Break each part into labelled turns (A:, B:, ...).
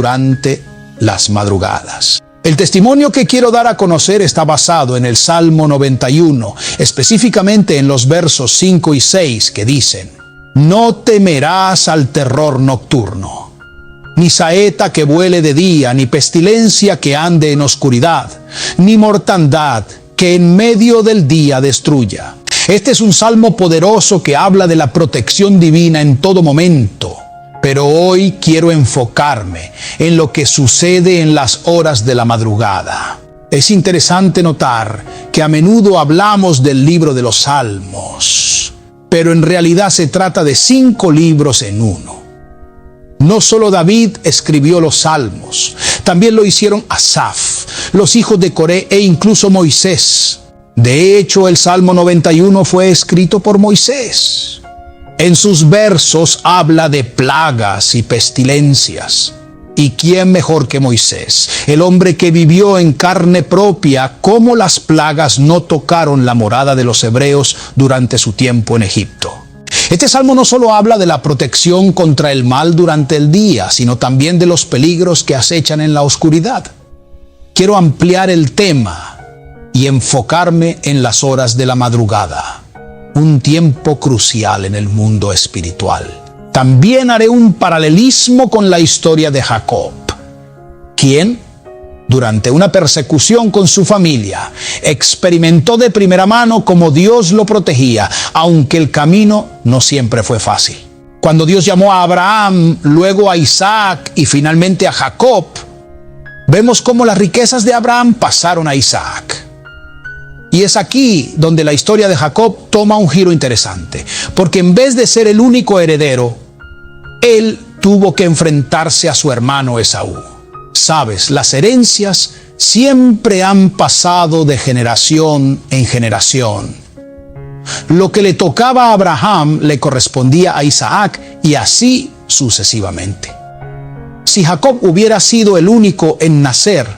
A: durante las madrugadas. El testimonio que quiero dar a conocer está basado en el Salmo 91, específicamente en los versos 5 y 6 que dicen: No temerás al terror nocturno, ni saeta que vuele de día, ni pestilencia que ande en oscuridad, ni mortandad que en medio del día destruya. Este es un salmo poderoso que habla de la protección divina en todo momento. Pero hoy quiero enfocarme en lo que sucede en las horas de la madrugada. Es interesante notar que a menudo hablamos del libro de los Salmos, pero en realidad se trata de 5 libros en uno. No solo David escribió los Salmos, también lo hicieron Asaf, los hijos de Coré e incluso Moisés. De hecho, el Salmo 91 fue escrito por Moisés. En sus versos habla de plagas y pestilencias. ¿Y quién mejor que Moisés, el hombre que vivió en carne propia cómo las plagas no tocaron la morada de los hebreos durante su tiempo en Egipto? Este salmo no solo habla de la protección contra el mal durante el día, sino también de los peligros que acechan en la oscuridad. Quiero ampliar el tema y enfocarme en las horas de la madrugada, un tiempo crucial en el mundo espiritual. También haré un paralelismo con la historia de Jacob, quien, durante una persecución con su familia, experimentó de primera mano cómo Dios lo protegía, aunque el camino no siempre fue fácil. Cuando Dios llamó a Abraham, luego a Isaac y finalmente a Jacob, vemos cómo las riquezas de Abraham pasaron a Isaac. Y es aquí donde la historia de Jacob toma un giro interesante, porque en vez de ser el único heredero, él tuvo que enfrentarse a su hermano Esaú. Sabes, las herencias siempre han pasado de generación en generación. Lo que le tocaba a Abraham le correspondía a Isaac y así sucesivamente. Si Jacob hubiera sido el único en nacer,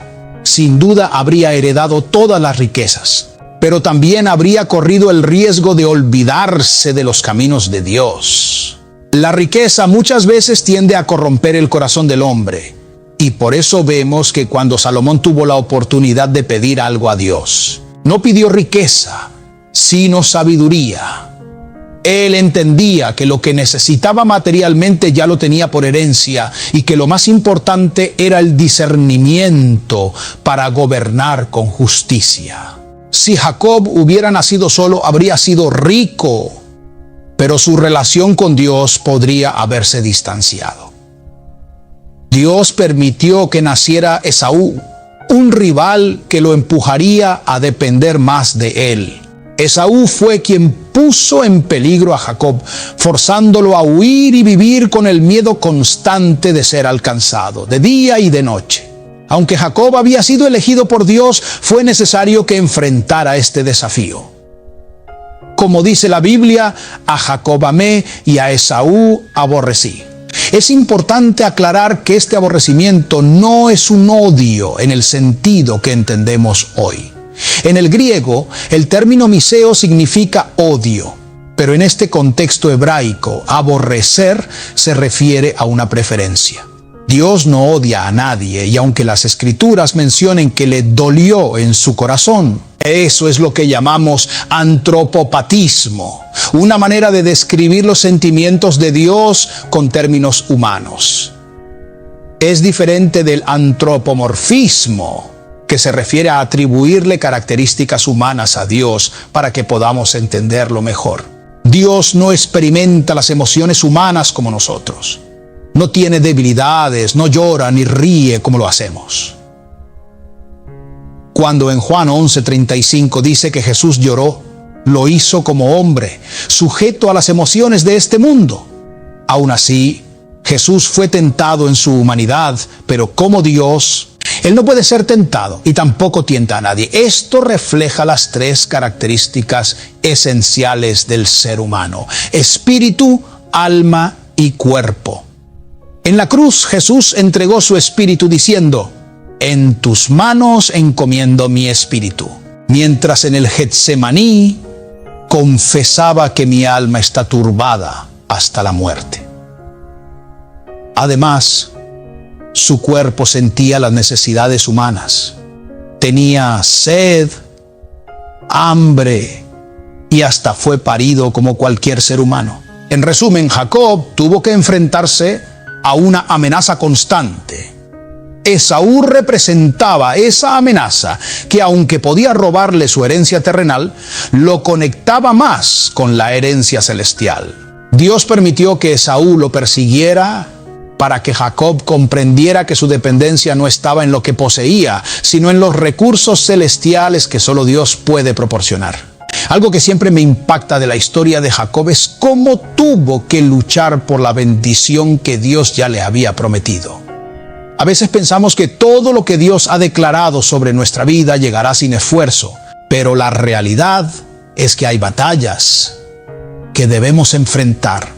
A: sin duda habría heredado todas las riquezas, pero también habría corrido el riesgo de olvidarse de los caminos de Dios. La riqueza muchas veces tiende a corromper el corazón del hombre, y por eso vemos que cuando Salomón tuvo la oportunidad de pedir algo a Dios, no pidió riqueza, sino sabiduría. Él entendía que lo que necesitaba materialmente ya lo tenía por herencia y que lo más importante era el discernimiento para gobernar con justicia. Si Jacob hubiera nacido solo, habría sido rico, pero su relación con Dios podría haberse distanciado. Dios permitió que naciera Esaú, un rival que lo empujaría a depender más de él. Esaú fue quien puso en peligro a Jacob, forzándolo a huir y vivir con el miedo constante de ser alcanzado, de día y de noche. Aunque Jacob había sido elegido por Dios, fue necesario que enfrentara este desafío. Como dice la Biblia, a Jacob amé y a Esaú aborrecí. Es importante aclarar que este aborrecimiento no es un odio en el sentido que entendemos hoy. En el griego, el término miseo significa odio, pero en este contexto hebraico, aborrecer se refiere a una preferencia. Dios no odia a nadie, y aunque las Escrituras mencionen que le dolió en su corazón, eso es lo que llamamos antropopatismo, una manera de describir los sentimientos de Dios con términos humanos. Es diferente del antropomorfismo, que se refiere a atribuirle características humanas a Dios para que podamos entenderlo mejor. Dios no experimenta las emociones humanas como nosotros. No tiene debilidades, no llora ni ríe como lo hacemos. Cuando en Juan 11:35 dice que Jesús lloró, lo hizo como hombre, sujeto a las emociones de este mundo. Aún así, Jesús fue tentado en su humanidad, pero como Dios, Él no puede ser tentado y tampoco tienta a nadie. Esto refleja las 3 características esenciales del ser humano: espíritu, alma y cuerpo. En la cruz, Jesús entregó su espíritu diciendo: en tus manos encomiendo mi espíritu. Mientras en el Getsemaní confesaba que mi alma está turbada hasta la muerte. Además, Su cuerpo sentía las necesidades humanas. Tenía sed, hambre y hasta fue parido como cualquier ser humano. En resumen, Jacob tuvo que enfrentarse a una amenaza constante. Esaú representaba esa amenaza que, aunque podía robarle su herencia terrenal, lo conectaba más con la herencia celestial. Dios permitió que Esaú lo persiguiera para que Jacob comprendiera que su dependencia no estaba en lo que poseía, sino en los recursos celestiales que solo Dios puede proporcionar. Algo que siempre me impacta de la historia de Jacob es cómo tuvo que luchar por la bendición que Dios ya le había prometido. A veces pensamos que todo lo que Dios ha declarado sobre nuestra vida llegará sin esfuerzo, pero la realidad es que hay batallas que debemos enfrentar,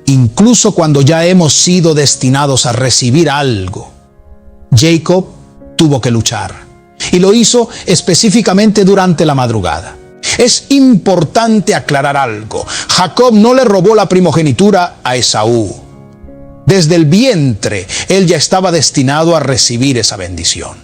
A: incluso cuando ya hemos sido destinados a recibir algo. Jacob tuvo que luchar, y lo hizo específicamente durante la madrugada. Es importante aclarar algo. Jacob no le robó la primogenitura a Esaú. Desde el vientre, él ya estaba destinado a recibir esa bendición.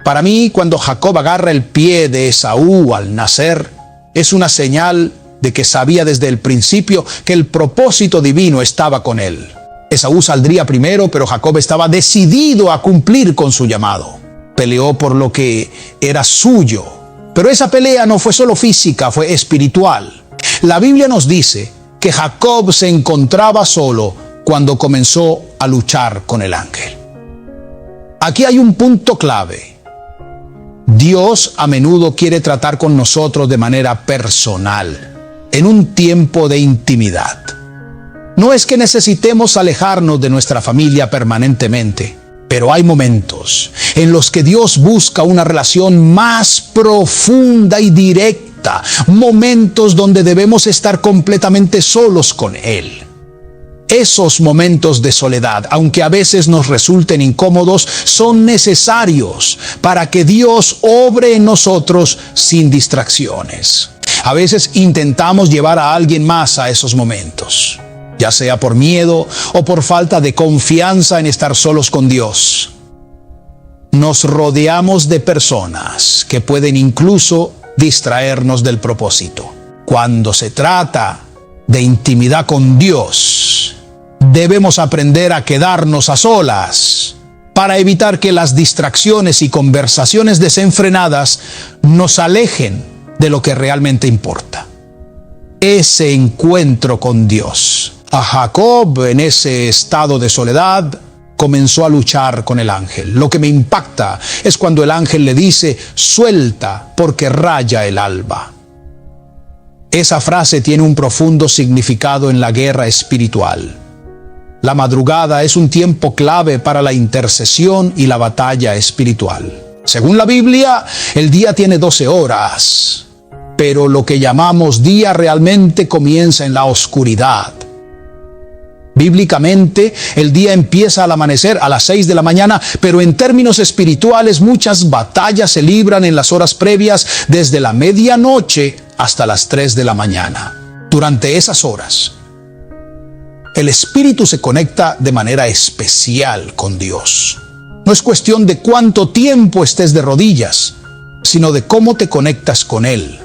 A: Para mí, cuando Jacob agarra el pie de Esaú al nacer, es una señal de que sabía desde el principio que el propósito divino estaba con él. Esaú saldría primero, pero Jacob estaba decidido a cumplir con su llamado. Peleó por lo que era suyo. Pero esa pelea no fue solo física, fue espiritual. La Biblia nos dice que Jacob se encontraba solo cuando comenzó a luchar con el ángel. Aquí hay un punto clave. Dios a menudo quiere tratar con nosotros de manera personal, en un tiempo de intimidad. No es que necesitemos alejarnos de nuestra familia permanentemente, pero hay momentos en los que Dios busca una relación más profunda y directa, momentos donde debemos estar completamente solos con Él. Esos momentos de soledad, aunque a veces nos resulten incómodos, son necesarios para que Dios obre en nosotros sin distracciones. A veces intentamos llevar a alguien más a esos momentos, ya sea por miedo o por falta de confianza en estar solos con Dios. Nos rodeamos de personas que pueden incluso distraernos del propósito. Cuando se trata de intimidad con Dios, debemos aprender a quedarnos a solas para evitar que las distracciones y conversaciones desenfrenadas nos alejen de lo que realmente importa: ese encuentro con Dios. A Jacob, en ese estado de soledad, comenzó a luchar con el ángel. Lo que me impacta es cuando el ángel le dice: suelta, porque raya el alba. Esa frase tiene un profundo significado en la guerra espiritual. La madrugada es un tiempo clave para la intercesión y la batalla espiritual. Según la Biblia, el día tiene 12 horas, pero lo que llamamos día realmente comienza en la oscuridad. Bíblicamente, el día empieza al amanecer a las 6 de la mañana, pero en términos espirituales muchas batallas se libran en las horas previas, desde la medianoche hasta las 3 de la mañana. Durante esas horas, el espíritu se conecta de manera especial con Dios. No es cuestión de cuánto tiempo estés de rodillas, sino de cómo te conectas con Él.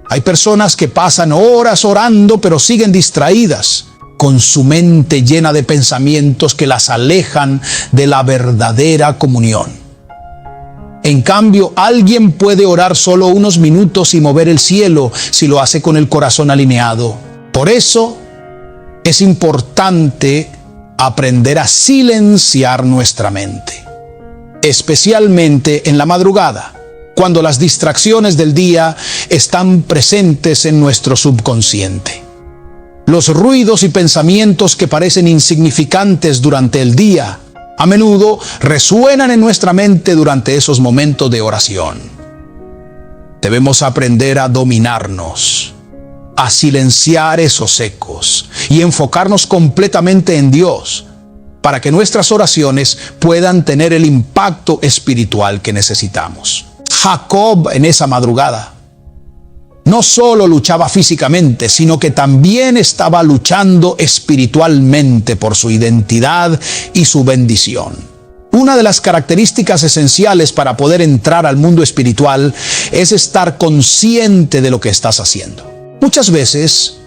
A: Hay personas que pasan horas orando, pero siguen distraídas, con su mente llena de pensamientos que las alejan de la verdadera comunión. En cambio, alguien puede orar solo unos minutos y mover el cielo si lo hace con el corazón alineado. Por eso, es importante aprender a silenciar nuestra mente, especialmente en la madrugada, cuando las distracciones del día están presentes en nuestro subconsciente. Los ruidos y pensamientos que parecen insignificantes durante el día, a menudo resuenan en nuestra mente durante esos momentos de oración. Debemos aprender a dominarnos, a silenciar esos ecos y enfocarnos completamente en Dios, para que nuestras oraciones puedan tener el impacto espiritual que necesitamos. Jacob, en esa madrugada, No solo luchaba físicamente, sino que también estaba luchando espiritualmente por su identidad y su bendición. Una de las características esenciales para poder entrar al mundo espiritual es estar consciente de lo que estás haciendo. Muchas veces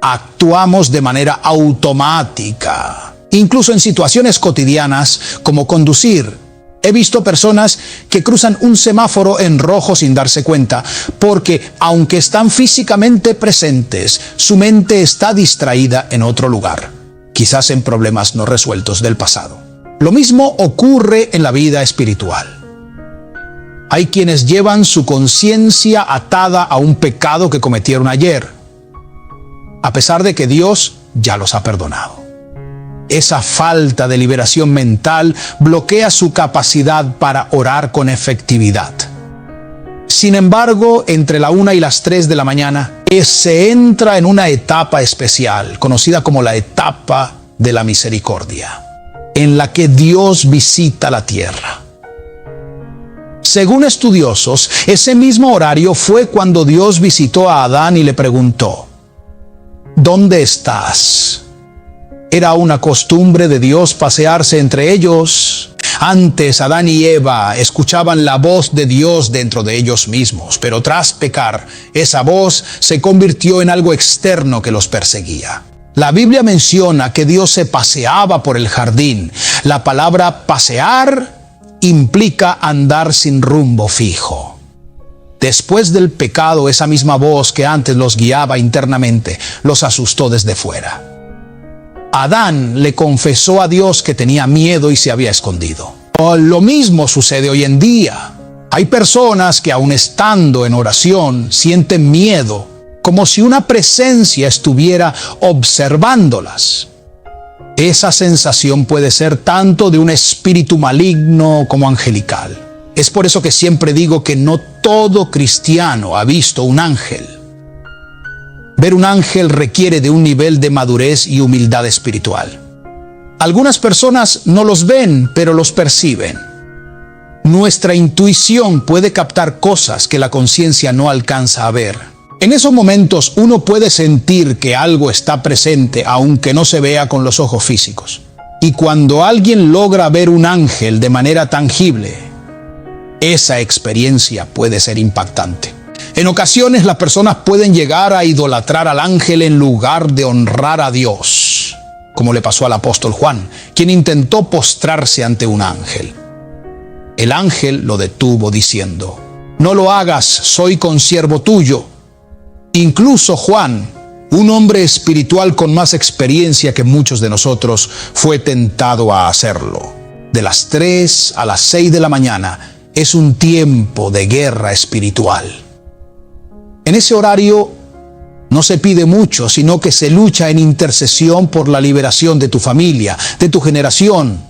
A: actuamos de manera automática, incluso en situaciones cotidianas como conducir. He visto personas que cruzan un semáforo en rojo sin darse cuenta, porque aunque están físicamente presentes, su mente está distraída en otro lugar, quizás en problemas no resueltos del pasado. Lo mismo ocurre en la vida espiritual. Hay quienes llevan su conciencia atada a un pecado que cometieron ayer, a pesar de que Dios ya los ha perdonado. Esa falta de liberación mental bloquea su capacidad para orar con efectividad. Sin embargo, entre la 1 y las 3 de la mañana, se entra en una etapa especial, conocida como la etapa de la misericordia, en la que Dios visita la tierra. Según estudiosos, ese mismo horario fue cuando Dios visitó a Adán y le preguntó: ¿dónde estás? Era una costumbre de Dios pasearse entre ellos. Antes, Adán y Eva escuchaban la voz de Dios dentro de ellos mismos, pero tras pecar, esa voz se convirtió en algo externo que los perseguía. La Biblia menciona que Dios se paseaba por el jardín. La palabra pasear implica andar sin rumbo fijo. Después del pecado, esa misma voz que antes los guiaba internamente, los asustó desde fuera. Adán le confesó a Dios que tenía miedo y se había escondido. Lo mismo sucede hoy en día. Hay personas que, aun estando en oración, sienten miedo, como si una presencia estuviera observándolas. Esa sensación puede ser tanto de un espíritu maligno como angelical. Es por eso que siempre digo que no todo cristiano ha visto un ángel. Ver un ángel requiere de un nivel de madurez y humildad espiritual. Algunas personas no los ven, pero los perciben. Nuestra intuición puede captar cosas que la conciencia no alcanza a ver. En esos momentos uno puede sentir que algo está presente, aunque no se vea con los ojos físicos. Y cuando alguien logra ver un ángel de manera tangible, esa experiencia puede ser impactante. En ocasiones las personas pueden llegar a idolatrar al ángel en lugar de honrar a Dios, como le pasó al apóstol Juan, quien intentó postrarse ante un ángel. El ángel lo detuvo diciendo: no lo hagas, soy consiervo tuyo. Incluso Juan, un hombre espiritual con más experiencia que muchos de nosotros, fue tentado a hacerlo. De las 3 a las 6 de la mañana es un tiempo de guerra espiritual. En ese horario no se pide mucho, sino que se lucha en intercesión por la liberación de tu familia, de tu generación.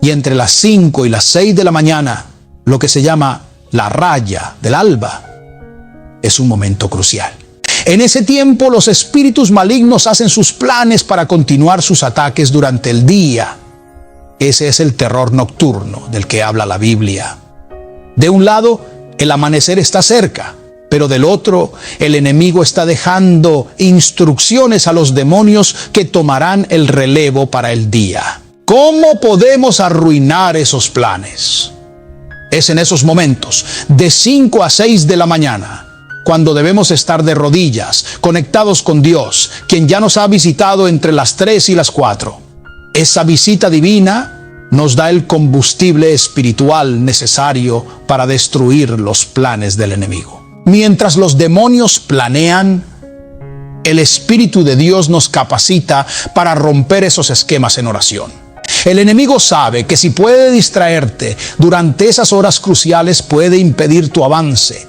A: Y entre las 5 y las 6 de la mañana, lo que se llama la raya del alba, es un momento crucial. En ese tiempo los espíritus malignos hacen sus planes para continuar sus ataques durante el día. Ese es el terror nocturno del que habla la Biblia. De un lado, el amanecer está cerca, pero del otro, el enemigo está dejando instrucciones a los demonios que tomarán el relevo para el día. ¿Cómo podemos arruinar esos planes? Es en esos momentos, de 5 a 6 de la mañana, cuando debemos estar de rodillas, conectados con Dios, quien ya nos ha visitado entre las 3 y las 4. Esa visita divina nos da el combustible espiritual necesario para destruir los planes del enemigo. Mientras los demonios planean, el Espíritu de Dios nos capacita para romper esos esquemas en oración. El enemigo sabe que si puede distraerte durante esas horas cruciales, puede impedir tu avance.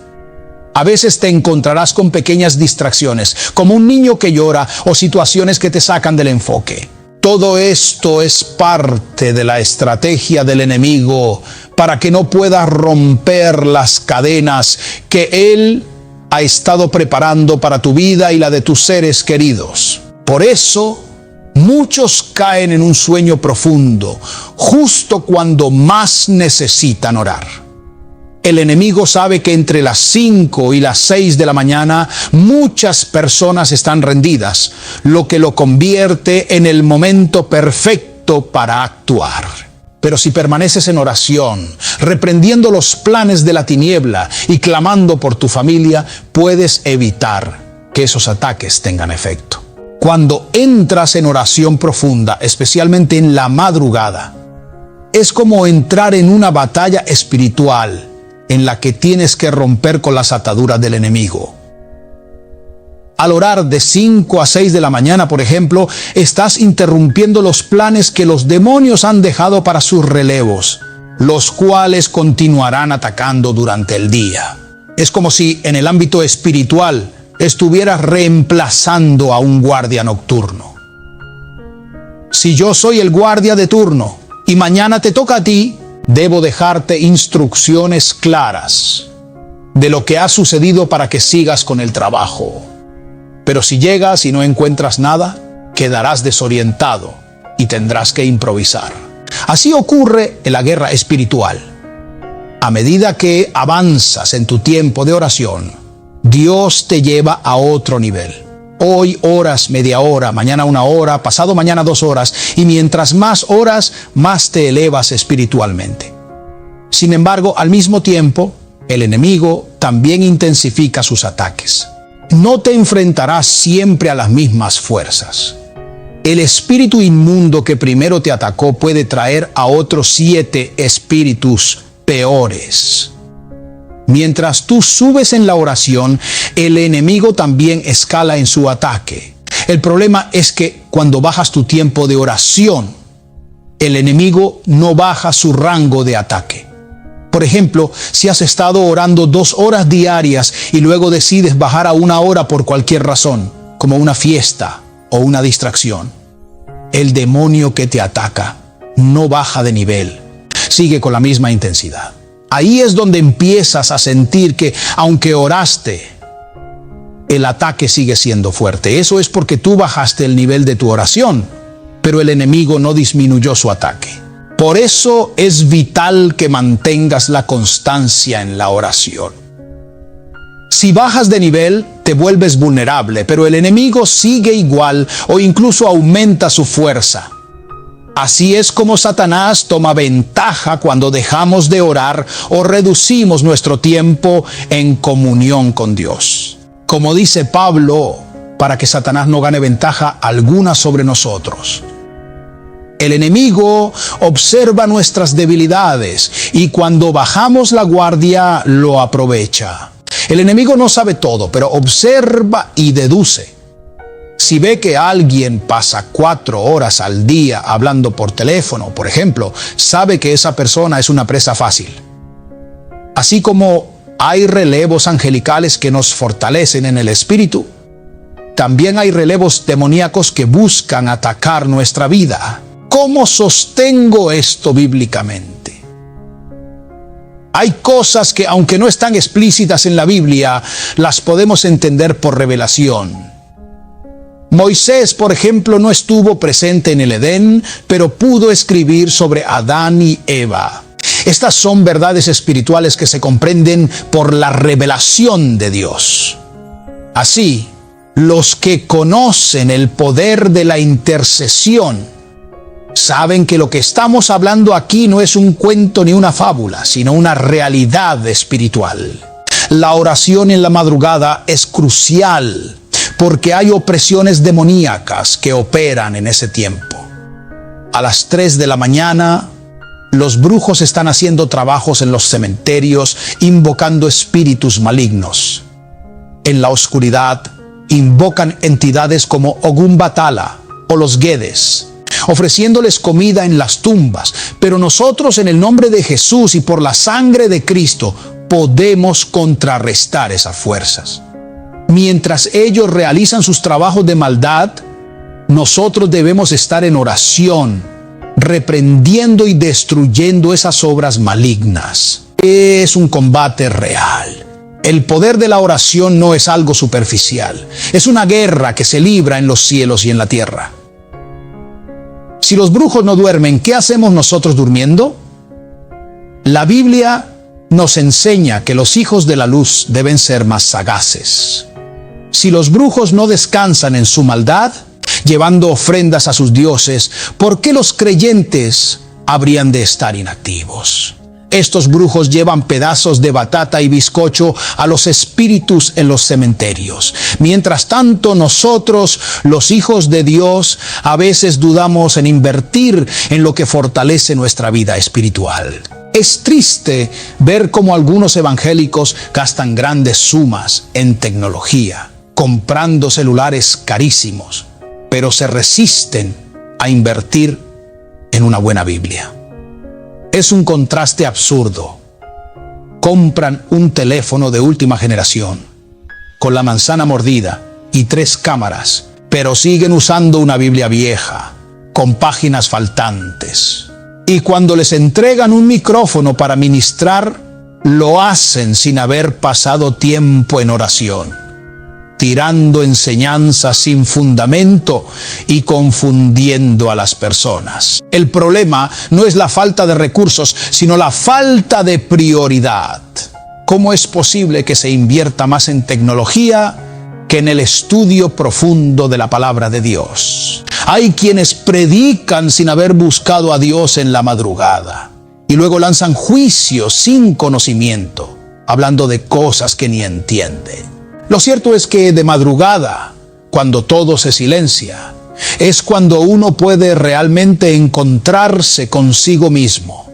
A: A veces te encontrarás con pequeñas distracciones, como un niño que llora o situaciones que te sacan del enfoque. Todo esto es parte de la estrategia del enemigo para que no puedas romper las cadenas que él ha estado preparando para tu vida y la de tus seres queridos. Por eso, muchos caen en un sueño profundo, justo cuando más necesitan orar. El enemigo sabe que entre las 5 y las 6 de la mañana muchas personas están rendidas, lo que lo convierte en el momento perfecto para actuar. Pero si permaneces en oración, reprendiendo los planes de la tiniebla y clamando por tu familia, puedes evitar que esos ataques tengan efecto. Cuando entras en oración profunda, especialmente en la madrugada, es como entrar en una batalla espiritual en la que tienes que romper con las ataduras del enemigo. Al orar de 5 a 6 de la mañana, por ejemplo, estás interrumpiendo los planes que los demonios han dejado para sus relevos, los cuales continuarán atacando durante el día. Es como si en el ámbito espiritual estuvieras reemplazando a un guardia nocturno. Si yo soy el guardia de turno y mañana te toca a ti, debo dejarte instrucciones claras de lo que ha sucedido para que sigas con el trabajo. Pero si llegas y no encuentras nada, quedarás desorientado y tendrás que improvisar. Así ocurre en la guerra espiritual. A medida que avanzas en tu tiempo de oración, Dios te lleva a otro nivel. Hoy oras media hora, mañana 1 hora, pasado mañana 2 horas, y mientras más oras, más te elevas espiritualmente. Sin embargo, al mismo tiempo, el enemigo también intensifica sus ataques. No te enfrentarás siempre a las mismas fuerzas. El espíritu inmundo que primero te atacó puede traer a otros 7 espíritus peores. Mientras tú subes en la oración, el enemigo también escala en su ataque. El problema es que cuando bajas tu tiempo de oración, el enemigo no baja su rango de ataque. Por ejemplo, si has estado orando 2 horas diarias y luego decides bajar a 1 hora por cualquier razón, como una fiesta o una distracción, el demonio que te ataca no baja de nivel, sigue con la misma intensidad. Ahí es donde empiezas a sentir que, aunque oraste, el ataque sigue siendo fuerte. Eso es porque tú bajaste el nivel de tu oración, pero el enemigo no disminuyó su ataque. Por eso es vital que mantengas la constancia en la oración. Si bajas de nivel, te vuelves vulnerable, pero el enemigo sigue igual o incluso aumenta su fuerza. Así es como Satanás toma ventaja cuando dejamos de orar o reducimos nuestro tiempo en comunión con Dios. Como dice Pablo, para que Satanás no gane ventaja alguna sobre nosotros. El enemigo observa nuestras debilidades y cuando bajamos la guardia lo aprovecha. El enemigo no sabe todo, pero observa y deduce. Si ve que alguien pasa 4 horas al día hablando por teléfono, por ejemplo, sabe que esa persona es una presa fácil. Así como hay relevos angelicales que nos fortalecen en el espíritu, también hay relevos demoníacos que buscan atacar nuestra vida. ¿Cómo sostengo esto bíblicamente? Hay cosas que, aunque no están explícitas en la Biblia, las podemos entender por revelación. Moisés, por ejemplo, no estuvo presente en el Edén, pero pudo escribir sobre Adán y Eva. Estas son verdades espirituales que se comprenden por la revelación de Dios. Así, los que conocen el poder de la intercesión saben que lo que estamos hablando aquí no es un cuento ni una fábula, sino una realidad espiritual. La oración en la madrugada es crucial porque hay opresiones demoníacas que operan en ese tiempo. A las 3 de la mañana, los brujos están haciendo trabajos en los cementerios, invocando espíritus malignos. En la oscuridad, invocan entidades como Ogún Batala o los Guedes, ofreciéndoles comida en las tumbas. Pero nosotros, en el nombre de Jesús y por la sangre de Cristo, podemos contrarrestar esas fuerzas. Mientras ellos realizan sus trabajos de maldad, nosotros debemos estar en oración, reprendiendo y destruyendo esas obras malignas. Es un combate real. El poder de la oración no es algo superficial. Es una guerra que se libra en los cielos y en la tierra. Si los brujos no duermen, ¿qué hacemos nosotros durmiendo? La Biblia nos enseña que los hijos de la luz deben ser más sagaces. Si los brujos no descansan en su maldad, llevando ofrendas a sus dioses, ¿por qué los creyentes habrían de estar inactivos? Estos brujos llevan pedazos de batata y bizcocho a los espíritus en los cementerios. Mientras tanto, nosotros, los hijos de Dios, a veces dudamos en invertir en lo que fortalece nuestra vida espiritual. Es triste ver cómo algunos evangélicos gastan grandes sumas en tecnología, comprando celulares carísimos, pero se resisten a invertir en una buena Biblia. Es un contraste absurdo. Compran un teléfono de última generación, con la manzana mordida y 3 cámaras, pero siguen usando una Biblia vieja, con páginas faltantes. Y cuando les entregan un micrófono para ministrar, lo hacen sin haber pasado tiempo en oración, tirando enseñanzas sin fundamento y confundiendo a las personas. El problema no es la falta de recursos, sino la falta de prioridad. ¿Cómo es posible que se invierta más en tecnología que en el estudio profundo de la palabra de Dios? Hay quienes predican sin haber buscado a Dios en la madrugada y luego lanzan juicios sin conocimiento, hablando de cosas que ni entienden. Lo cierto es que de madrugada, cuando todo se silencia, es cuando uno puede realmente encontrarse consigo mismo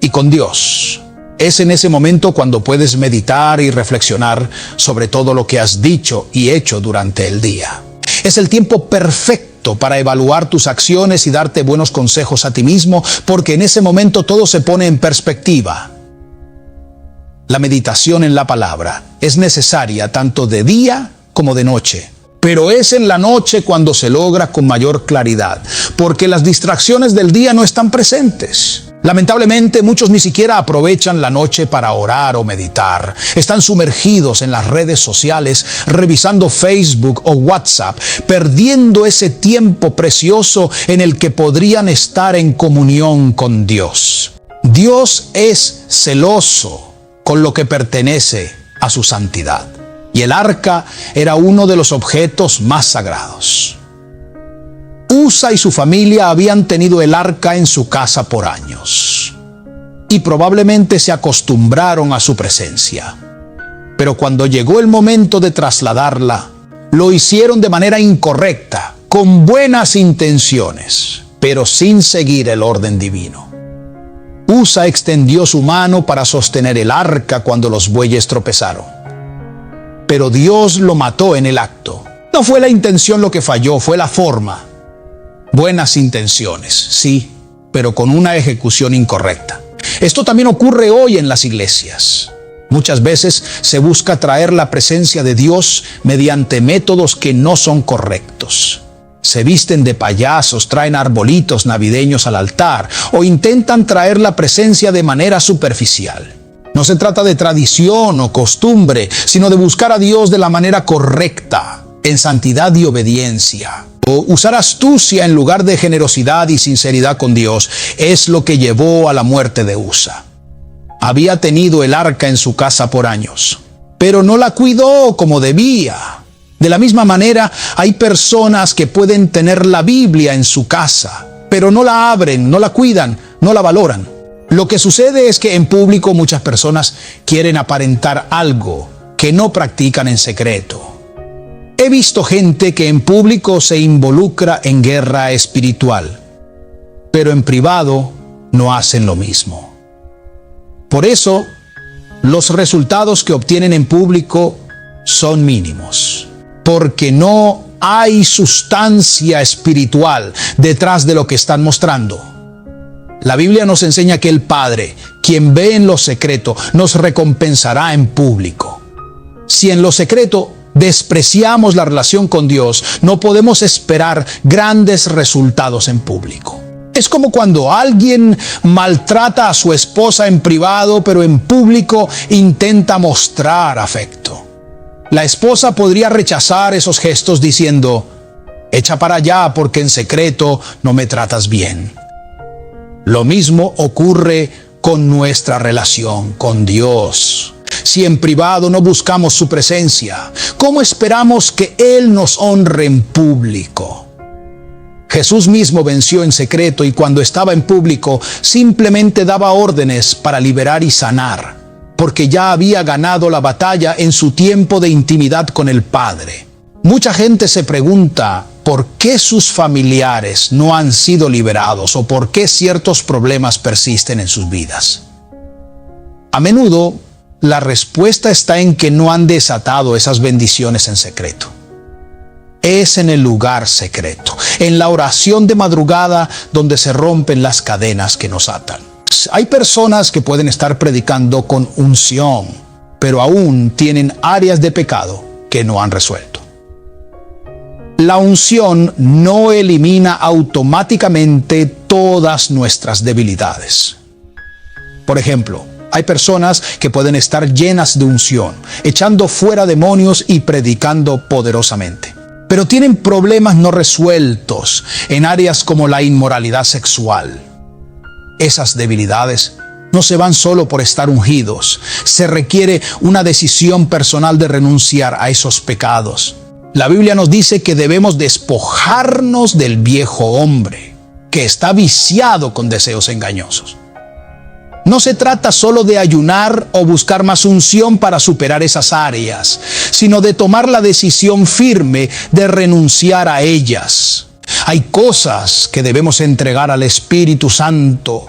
A: y con Dios. Es en ese momento cuando puedes meditar y reflexionar sobre todo lo que has dicho y hecho durante el día. Es el tiempo perfecto para evaluar tus acciones y darte buenos consejos a ti mismo, porque en ese momento todo se pone en perspectiva. La meditación en la palabra es necesaria tanto de día como de noche, pero es en la noche cuando se logra con mayor claridad, porque las distracciones del día no están presentes. Lamentablemente, muchos ni siquiera aprovechan la noche para orar o meditar. Están sumergidos en las redes sociales, revisando Facebook o WhatsApp, perdiendo ese tiempo precioso en el que podrían estar en comunión con Dios. Dios es celoso con lo que pertenece a su santidad, y el arca era uno de los objetos más sagrados. Usa y su familia habían tenido el arca en su casa por años, y probablemente se acostumbraron a su presencia. Pero cuando llegó el momento de trasladarla, lo hicieron de manera incorrecta, con buenas intenciones, pero sin seguir el orden divino. Usa extendió su mano para sostener el arca cuando los bueyes tropezaron, pero Dios lo mató en el acto. No fue la intención lo que falló, fue la forma. Buenas intenciones, sí, pero con una ejecución incorrecta. Esto también ocurre hoy en las iglesias. Muchas veces se busca traer la presencia de Dios mediante métodos que no son correctos. Se visten de payasos, traen arbolitos navideños al altar o intentan traer la presencia de manera superficial. No se trata de tradición o costumbre, sino de buscar a Dios de la manera correcta, en santidad y obediencia. O usar astucia en lugar de generosidad y sinceridad con Dios es lo que llevó a la muerte de Usa. Había tenido el arca en su casa por años, pero no la cuidó como debía. De la misma manera, hay personas que pueden tener la Biblia en su casa, pero no la abren, no la cuidan, no la valoran. Lo que sucede es que en público muchas personas quieren aparentar algo que no practican en secreto. He visto gente que en público se involucra en guerra espiritual, pero en privado no hacen lo mismo. Por eso, los resultados que obtienen en público son mínimos, porque no hay sustancia espiritual detrás de lo que están mostrando. La Biblia nos enseña que el Padre, quien ve en lo secreto, nos recompensará en público. Si en lo secreto despreciamos la relación con Dios, no podemos esperar grandes resultados en público. Es como cuando alguien maltrata a su esposa en privado, pero en público intenta mostrar afecto. La esposa podría rechazar esos gestos diciendo: echa para allá porque en secreto no me tratas bien. Lo mismo ocurre con nuestra relación con Dios. Si en privado no buscamos su presencia, ¿cómo esperamos que Él nos honre en público? Jesús mismo venció en secreto y cuando estaba en público simplemente daba órdenes para liberar y sanar, porque ya había ganado la batalla en su tiempo de intimidad con el Padre. Mucha gente se pregunta por qué sus familiares no han sido liberados o por qué ciertos problemas persisten en sus vidas. A menudo, la respuesta está en que no han desatado esas bendiciones en secreto. Es en el lugar secreto, en la oración de madrugada, donde se rompen las cadenas que nos atan. Hay personas que pueden estar predicando con unción, pero aún tienen áreas de pecado que no han resuelto. La unción no elimina automáticamente todas nuestras debilidades. Por ejemplo, hay personas que pueden estar llenas de unción, echando fuera demonios y predicando poderosamente, pero tienen problemas no resueltos en áreas como la inmoralidad sexual. Esas debilidades no se van solo por estar ungidos. Se requiere una decisión personal de renunciar a esos pecados. La Biblia nos dice que debemos despojarnos del viejo hombre, que está viciado con deseos engañosos. No se trata solo de ayunar o buscar más unción para superar esas áreas, sino de tomar la decisión firme de renunciar a ellas. Hay cosas que debemos entregar al Espíritu Santo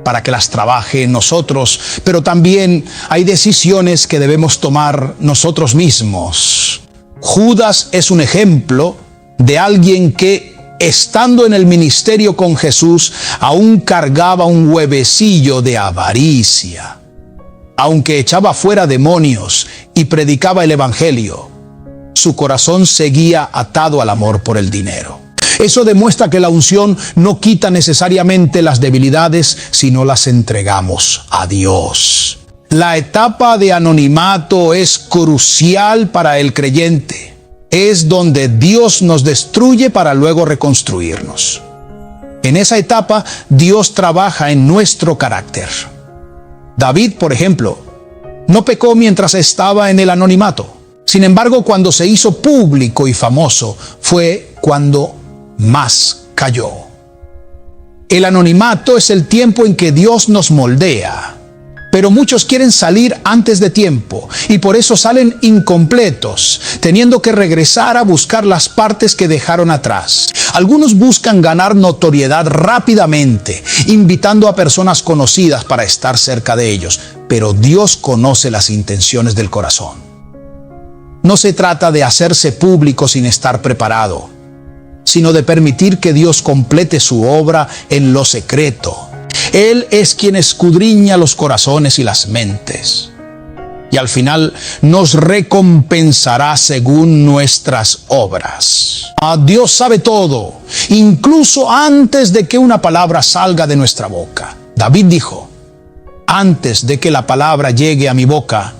A: para que las trabaje en nosotros, pero también hay decisiones que debemos tomar nosotros mismos. Judas es un ejemplo de alguien que, estando en el ministerio con Jesús, aún cargaba un huevecillo de avaricia. Aunque echaba fuera demonios y predicaba el evangelio, su corazón seguía atado al amor por el dinero. Eso demuestra que la unción no quita necesariamente las debilidades, sino las entregamos a Dios. La etapa de anonimato es crucial para el creyente. Es donde Dios nos destruye para luego reconstruirnos. En esa etapa, Dios trabaja en nuestro carácter. David, por ejemplo, no pecó mientras estaba en el anonimato. Sin embargo, cuando se hizo público y famoso, fue cuando más cayó. El anonimato es el tiempo en que Dios nos moldea. Pero muchos quieren salir antes de tiempo y por eso salen incompletos, teniendo que regresar a buscar las partes que dejaron atrás. Algunos buscan ganar notoriedad rápidamente, invitando a personas conocidas para estar cerca de ellos, pero Dios conoce las intenciones del corazón. No se trata de hacerse público sin estar preparado, sino de permitir que Dios complete su obra en lo secreto. Él es quien escudriña los corazones y las mentes. Y al final nos recompensará según nuestras obras. Dios sabe todo, incluso antes de que una palabra salga de nuestra boca. David dijo, antes de que la palabra llegue a mi boca,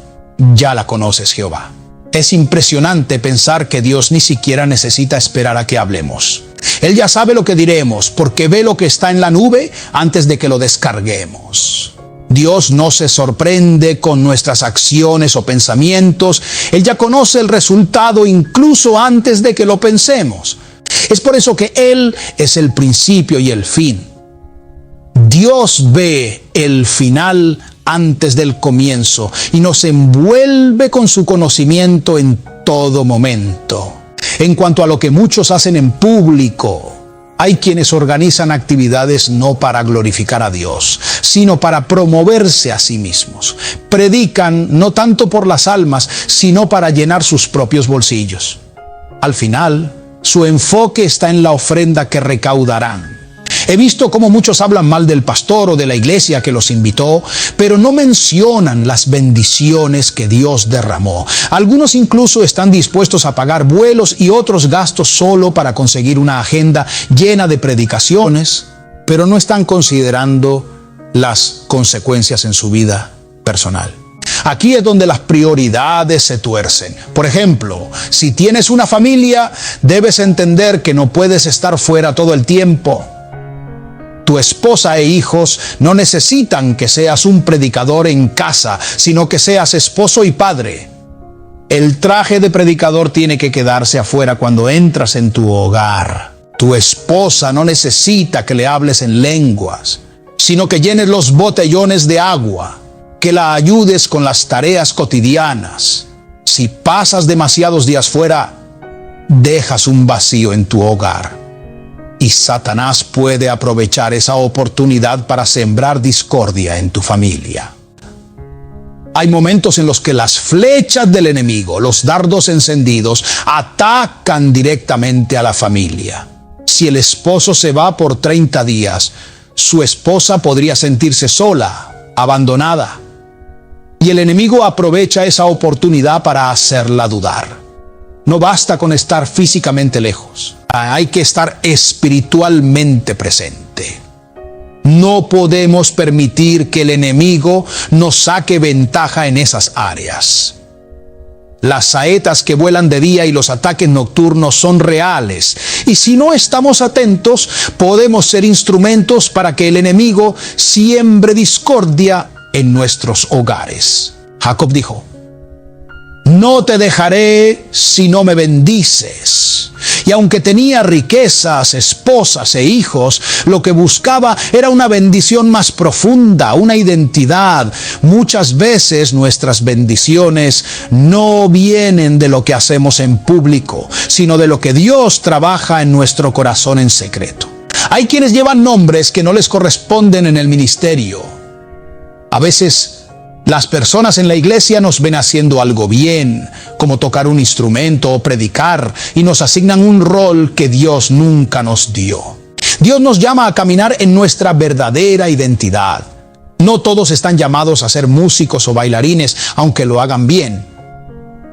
A: ya la conoces, Jehová. Es impresionante pensar que Dios ni siquiera necesita esperar a que hablemos. Él ya sabe lo que diremos, porque ve lo que está en la nube antes de que lo descarguemos. Dios no se sorprende con nuestras acciones o pensamientos. Él ya conoce el resultado incluso antes de que lo pensemos. Es por eso que Él es el principio y el fin. Dios ve el final antes del comienzo y nos envuelve con su conocimiento en todo momento. En cuanto a lo que muchos hacen en público, hay quienes organizan actividades no para glorificar a Dios, sino para promoverse a sí mismos. Predican no tanto por las almas, sino para llenar sus propios bolsillos. Al final, su enfoque está en la ofrenda que recaudarán. He visto cómo muchos hablan mal del pastor o de la iglesia que los invitó, pero no mencionan las bendiciones que Dios derramó. Algunos incluso están dispuestos a pagar vuelos y otros gastos solo para conseguir una agenda llena de predicaciones, pero no están considerando las consecuencias en su vida personal. Aquí es donde las prioridades se tuercen. Por ejemplo, si tienes una familia, debes entender que no puedes estar fuera todo el tiempo. Tu esposa e hijos no necesitan que seas un predicador en casa, sino que seas esposo y padre. El traje de predicador tiene que quedarse afuera cuando entras en tu hogar. Tu esposa no necesita que le hables en lenguas, sino que llenes los botellones de agua, que la ayudes con las tareas cotidianas. Si pasas demasiados días fuera, dejas un vacío en tu hogar. Y Satanás puede aprovechar esa oportunidad para sembrar discordia en tu familia. Hay momentos en los que las flechas del enemigo, los dardos encendidos, atacan directamente a la familia. Si el esposo se va por 30 días, su esposa podría sentirse sola, abandonada. Y el enemigo aprovecha esa oportunidad para hacerla dudar. No basta con estar físicamente lejos. Hay que estar espiritualmente presente. No podemos permitir que el enemigo nos saque ventaja en esas áreas. Las saetas que vuelan de día y los ataques nocturnos son reales. Y si no estamos atentos, podemos ser instrumentos para que el enemigo siembre discordia en nuestros hogares. Jacob dijo: no te dejaré si no me bendices. Y aunque tenía riquezas, esposas e hijos, lo que buscaba era una bendición más profunda, una identidad. Muchas veces nuestras bendiciones no vienen de lo que hacemos en público, sino de lo que Dios trabaja en nuestro corazón en secreto. Hay quienes llevan nombres que no les corresponden en el ministerio. A veces las personas en la iglesia nos ven haciendo algo bien, como tocar un instrumento o predicar, y nos asignan un rol que Dios nunca nos dio. Dios nos llama a caminar en nuestra verdadera identidad. No todos están llamados a ser músicos o bailarines, aunque lo hagan bien.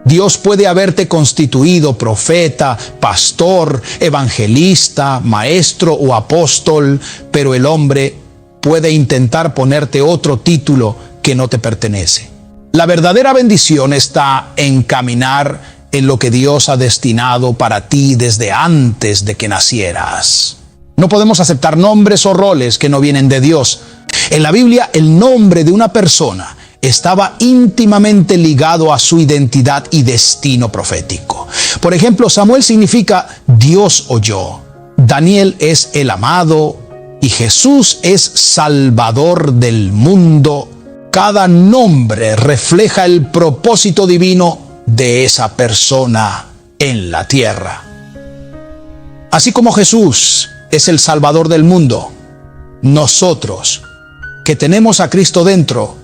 A: Dios puede haberte constituido profeta, pastor, evangelista, maestro o apóstol, pero el hombre puede intentar ponerte otro título que no te pertenece. La verdadera bendición está en caminar en lo que Dios ha destinado para ti desde antes de que nacieras. No podemos aceptar nombres o roles que no vienen de Dios. En la Biblia, el nombre de una persona estaba íntimamente ligado a su identidad y destino profético. Por ejemplo, Samuel significa Dios oyó, Daniel es el amado y Jesús es Salvador del mundo. Cada nombre refleja el propósito divino de esa persona en la tierra. Así como Jesús es el Salvador del mundo, nosotros, que tenemos a Cristo dentro,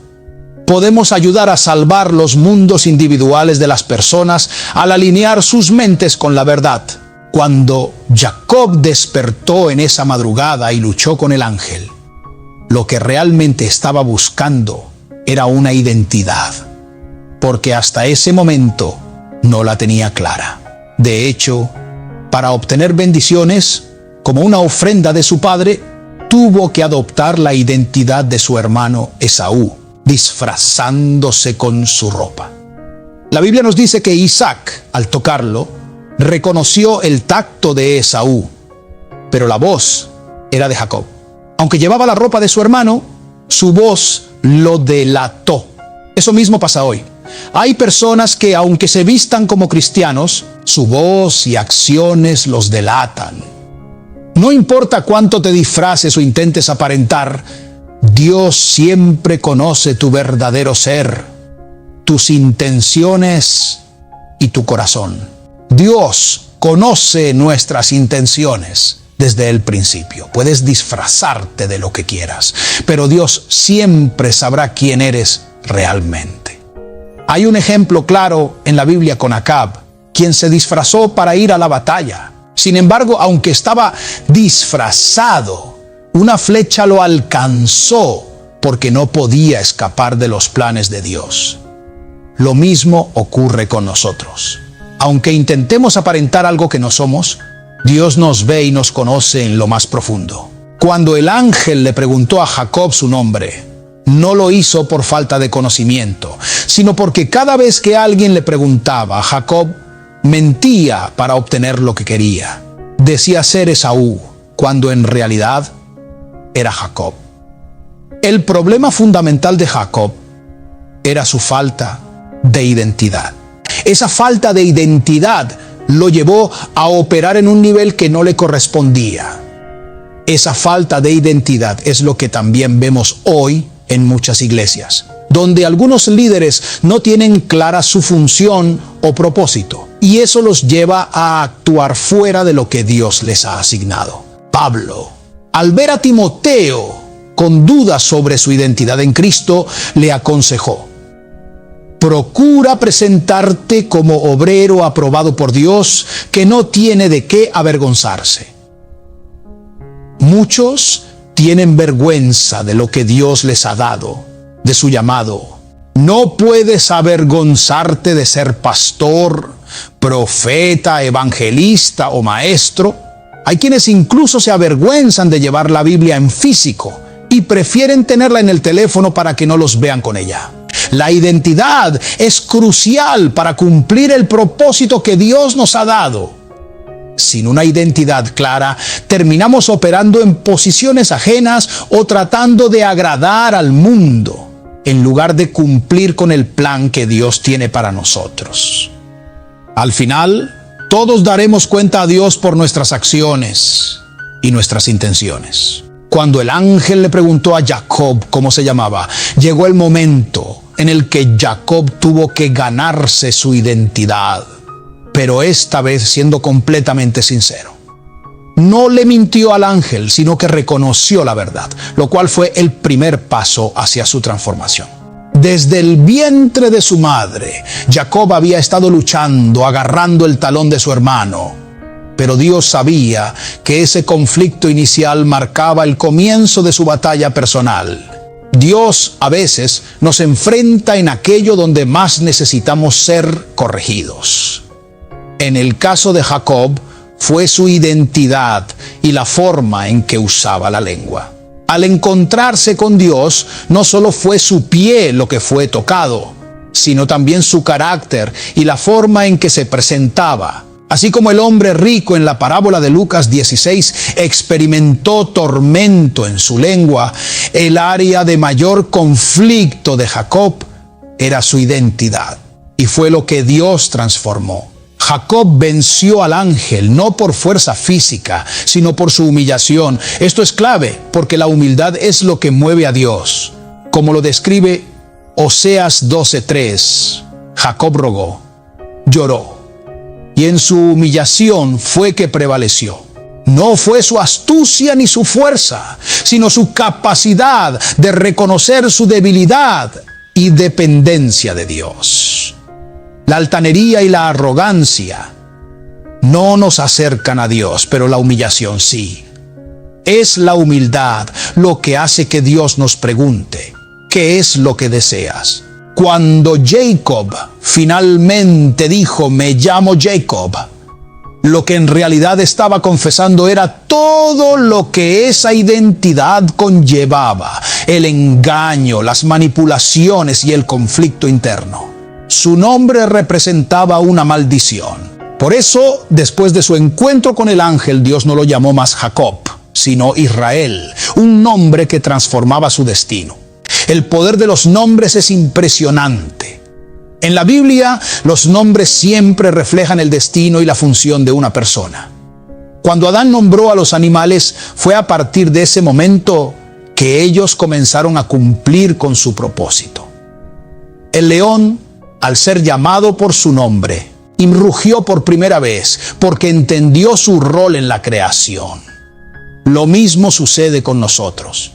A: podemos ayudar a salvar los mundos individuales de las personas al alinear sus mentes con la verdad. Cuando Jacob despertó en esa madrugada y luchó con el ángel, lo que realmente estaba buscando era una identidad, porque hasta ese momento no la tenía clara. De hecho, para obtener bendiciones, como una ofrenda de su padre, tuvo que adoptar la identidad de su hermano Esaú, disfrazándose con su ropa. La Biblia nos dice que Isaac, al tocarlo, reconoció el tacto de Esaú, pero la voz era de Jacob. Aunque llevaba la ropa de su hermano, su voz lo delató. Eso mismo pasa hoy. Hay personas que, aunque se vistan como cristianos, su voz y acciones los delatan. No importa cuánto te disfraces o intentes aparentar, Dios siempre conoce tu verdadero ser, tus intenciones y tu corazón. Dios conoce nuestras intenciones desde el principio. Puedes disfrazarte de lo que quieras, pero Dios siempre sabrá quién eres realmente. Hay un ejemplo claro en la Biblia con Acab, quien se disfrazó para ir a la batalla. Sin embargo, aunque estaba disfrazado, una flecha lo alcanzó porque no podía escapar de los planes de Dios. Lo mismo ocurre con nosotros. Aunque intentemos aparentar algo que no somos, Dios nos ve y nos conoce en lo más profundo. Cuando el ángel le preguntó a Jacob su nombre, no lo hizo por falta de conocimiento, sino porque cada vez que alguien le preguntaba, Jacob mentía para obtener lo que quería. Decía ser Esaú, cuando en realidad era Jacob. El problema fundamental de Jacob era su falta de identidad. Esa falta de identidad lo llevó a operar en un nivel que no le correspondía. Esa falta de identidad es lo que también vemos hoy en muchas iglesias, donde algunos líderes no tienen clara su función o propósito, y eso los lleva a actuar fuera de lo que Dios les ha asignado. Pablo, al ver a Timoteo con dudas sobre su identidad en Cristo, le aconsejó: procura presentarte como obrero aprobado por Dios, que no tiene de qué avergonzarse. Muchos tienen vergüenza de lo que Dios les ha dado, de su llamado. No puedes avergonzarte de ser pastor, profeta, evangelista o maestro. Hay quienes incluso se avergüenzan de llevar la Biblia en físico y prefieren tenerla en el teléfono para que no los vean con ella. La identidad es crucial para cumplir el propósito que Dios nos ha dado. Sin una identidad clara, terminamos operando en posiciones ajenas o tratando de agradar al mundo, en lugar de cumplir con el plan que Dios tiene para nosotros. Al final, todos daremos cuenta a Dios por nuestras acciones y nuestras intenciones. Cuando el ángel le preguntó a Jacob cómo se llamaba, llegó el momento en el que Jacob tuvo que ganarse su identidad, pero esta vez siendo completamente sincero. No le mintió al ángel, sino que reconoció la verdad, lo cual fue el primer paso hacia su transformación. Desde el vientre de su madre, Jacob había estado luchando, agarrando el talón de su hermano. Pero Dios sabía que ese conflicto inicial marcaba el comienzo de su batalla personal. Dios a veces nos enfrenta en aquello donde más necesitamos ser corregidos. En el caso de Jacob, fue su identidad y la forma en que usaba la lengua. Al encontrarse con Dios, no solo fue su pie lo que fue tocado, sino también su carácter y la forma en que se presentaba. Así como el hombre rico en la parábola de Lucas 16 experimentó tormento en su lengua, el área de mayor conflicto de Jacob era su identidad, y fue lo que Dios transformó. Jacob venció al ángel no por fuerza física, sino por su humillación. Esto es clave, porque la humildad es lo que mueve a Dios. Como lo describe Oseas 12:3, Jacob rogó, lloró, y en su humillación fue que prevaleció. No fue su astucia ni su fuerza, sino su capacidad de reconocer su debilidad y dependencia de Dios. La altanería y la arrogancia no nos acercan a Dios, pero la humillación sí. Es la humildad lo que hace que Dios nos pregunte, ¿qué es lo que deseas? Cuando Jacob finalmente dijo, me llamo Jacob, lo que en realidad estaba confesando era todo lo que esa identidad conllevaba: el engaño, las manipulaciones y el conflicto interno. Su nombre representaba una maldición. Por eso, después de su encuentro con el ángel, Dios no lo llamó más Jacob, sino Israel, un nombre que transformaba su destino. El poder de los nombres es impresionante. En la Biblia, los nombres siempre reflejan el destino y la función de una persona. Cuando Adán nombró a los animales, fue a partir de ese momento que ellos comenzaron a cumplir con su propósito. El león, al ser llamado por su nombre, rugió por primera vez porque entendió su rol en la creación. Lo mismo sucede con nosotros.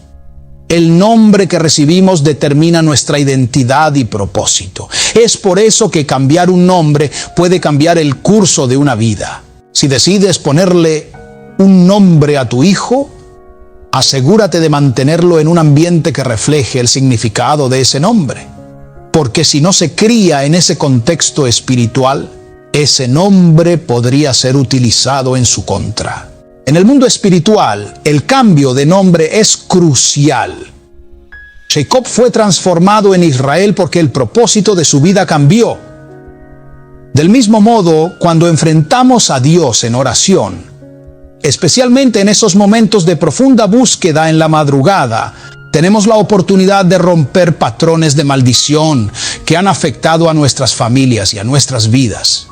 A: El nombre que recibimos determina nuestra identidad y propósito. Es por eso que cambiar un nombre puede cambiar el curso de una vida. Si decides ponerle un nombre a tu hijo, asegúrate de mantenerlo en un ambiente que refleje el significado de ese nombre. Porque si no se cría en ese contexto espiritual, ese nombre podría ser utilizado en su contra. En el mundo espiritual, el cambio de nombre es crucial. Jacob fue transformado en Israel porque el propósito de su vida cambió. Del mismo modo, cuando enfrentamos a Dios en oración, Especialmente en esos momentos de profunda búsqueda en la madrugada, tenemos la oportunidad de romper patrones de maldición que han afectado a nuestras familias y a nuestras vidas.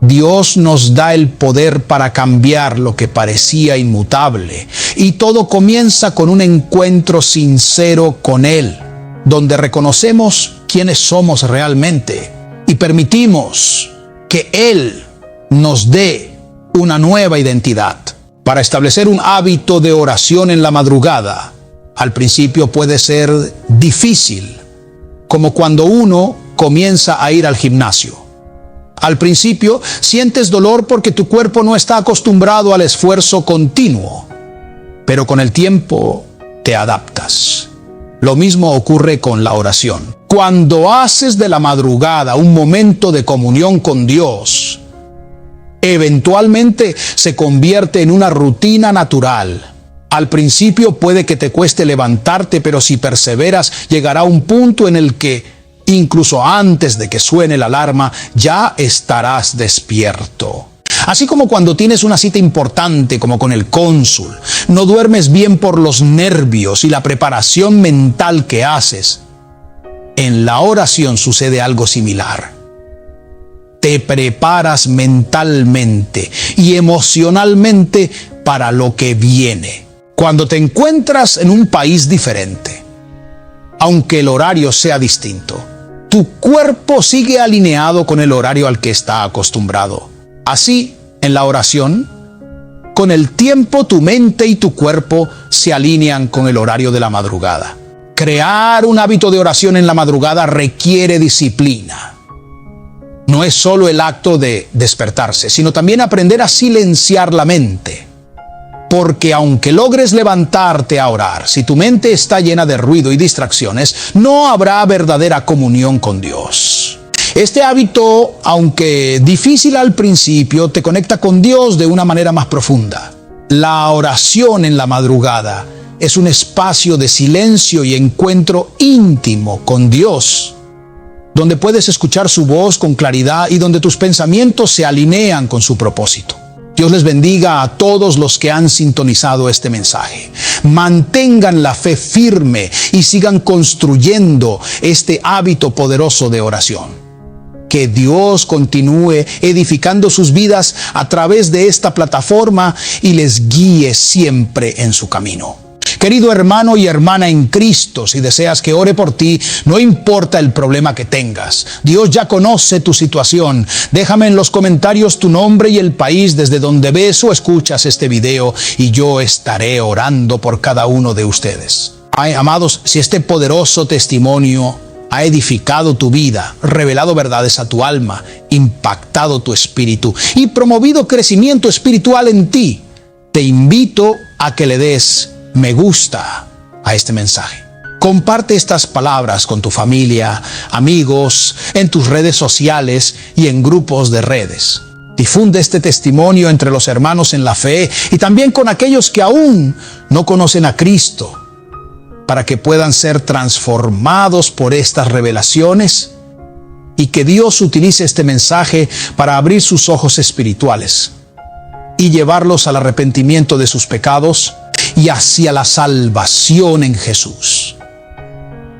A: Dios nos da el poder para cambiar lo que parecía inmutable, y todo comienza con un encuentro sincero con Él, donde reconocemos quiénes somos realmente y permitimos que Él nos dé una nueva identidad. Para establecer un hábito de oración en la madrugada, al principio puede ser difícil, como cuando uno comienza a ir al gimnasio. Al principio sientes dolor porque tu cuerpo no está acostumbrado al esfuerzo continuo, pero con el tiempo te adaptas. Lo mismo ocurre con la oración. Cuando haces de la madrugada un momento de comunión con Dios, eventualmente se convierte en una rutina natural. Al principio puede que te cueste levantarte, pero si perseveras, llegará un punto en el que incluso antes de que suene la alarma, ya estarás despierto. Así como cuando tienes una cita importante como con el cónsul, no duermes bien por los nervios y la preparación mental que haces. En la oración sucede algo similar. Te preparas mentalmente y emocionalmente para lo que viene. Cuando te encuentras en un país diferente, aunque el horario sea distinto, tu cuerpo sigue alineado con el horario al que está acostumbrado. Así, en la oración, con el tiempo tu mente y tu cuerpo se alinean con el horario de la madrugada. Crear un hábito de oración en la madrugada requiere disciplina. No es solo el acto de despertarse, sino también aprender a silenciar la mente. Porque aunque logres levantarte a orar, si tu mente está llena de ruido y distracciones, no habrá verdadera comunión con Dios. Este hábito, aunque difícil al principio, te conecta con Dios de una manera más profunda. La oración en la madrugada es un espacio de silencio y encuentro íntimo con Dios, donde puedes escuchar su voz con claridad y donde tus pensamientos se alinean con su propósito. Dios les bendiga a todos los que han sintonizado este mensaje. Mantengan la fe firme y sigan construyendo este hábito poderoso de oración. Que Dios continúe edificando sus vidas a través de esta plataforma y les guíe siempre en su camino. Querido hermano y hermana en Cristo, si deseas que ore por ti, no importa el problema que tengas. Dios ya conoce tu situación. Déjame en los comentarios tu nombre y el país desde donde ves o escuchas este video y yo estaré orando por cada uno de ustedes. Ay, amados, si este poderoso testimonio ha edificado tu vida, revelado verdades a tu alma, impactado tu espíritu y promovido crecimiento espiritual en ti, te invito a que le des me gusta a este mensaje. Comparte estas palabras con tu familia, amigos, en tus redes sociales y en grupos de redes. Difunde este testimonio entre los hermanos en la fe y también con aquellos que aún no conocen a Cristo, para que puedan ser transformados por estas revelaciones y que Dios utilice este mensaje para abrir sus ojos espirituales y llevarlos al arrepentimiento de sus pecados y hacia la salvación en Jesús.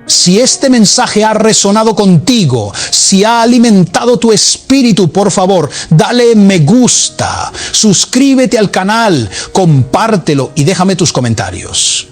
A: Si este mensaje ha resonado contigo, si ha alimentado tu espíritu, por favor, dale me gusta, suscríbete al canal, compártelo y déjame tus comentarios.